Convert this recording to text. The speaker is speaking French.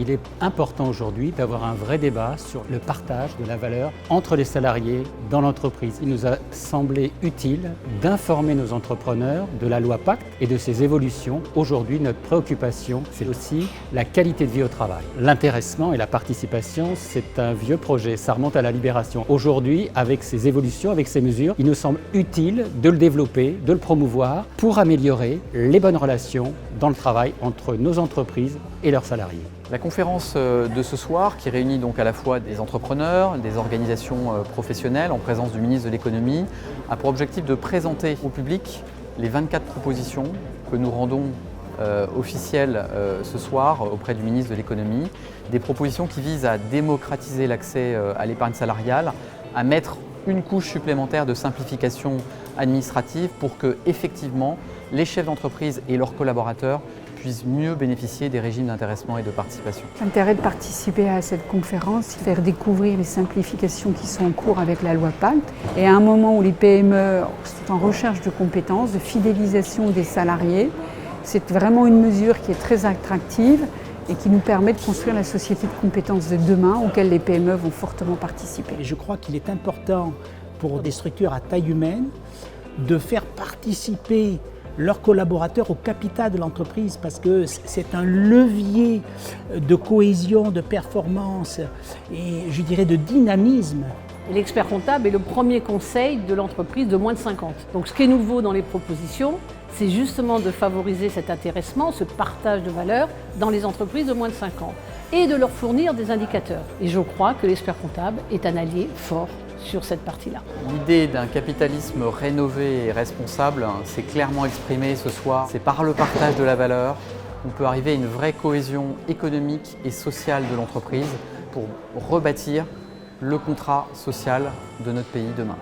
Il est important aujourd'hui d'avoir un vrai débat sur le partage de la valeur entre les salariés dans l'entreprise. Il nous a semblé utile d'informer nos entrepreneurs de la loi Pacte et de ses évolutions. Aujourd'hui, notre préoccupation, c'est aussi la qualité de vie au travail. L'intéressement et la participation, c'est un vieux projet, ça remonte à la Libération. Aujourd'hui, avec ces évolutions, avec ces mesures, il nous semble utile de le développer, de le promouvoir pour améliorer les bonnes relations dans le travail entre nos entreprises et leurs salariés. La conférence de ce soir, qui réunit donc à la fois des entrepreneurs, des organisations professionnelles en présence du ministre de l'Économie, a pour objectif de présenter au public les 24 propositions que nous rendons officielles ce soir auprès du ministre de l'Économie. Des propositions qui visent à démocratiser l'accès à l'épargne salariale, à mettre une couche supplémentaire de simplification administrative pour que, effectivement, les chefs d'entreprise et leurs collaborateurs puissent mieux bénéficier des régimes d'intéressement et de participation. L'intérêt de participer à cette conférence, c'est faire découvrir les simplifications qui sont en cours avec la loi Pacte. Et à un moment où les PME sont en recherche de compétences, de fidélisation des salariés, c'est vraiment une mesure qui est très attractive et qui nous permet de construire la société de compétences de demain auquel les PME vont fortement participer. Et je crois qu'il est important pour des structures à taille humaine de faire participer leurs collaborateurs au capital de l'entreprise parce que c'est un levier de cohésion, de performance et je dirais de dynamisme. L'expert comptable est le premier conseil de l'entreprise de moins de 50. Donc ce qui est nouveau dans les propositions, c'est justement de favoriser cet intéressement, ce partage de valeur dans les entreprises de moins de 50 et de leur fournir des indicateurs. Et je crois que l'expert comptable est un allié fort sur cette partie-là. L'idée d'un capitalisme rénové et responsable s'est clairement exprimée ce soir. C'est par le partage de la valeur qu'on peut arriver à une vraie cohésion économique et sociale de l'entreprise pour rebâtir le contrat social de notre pays demain.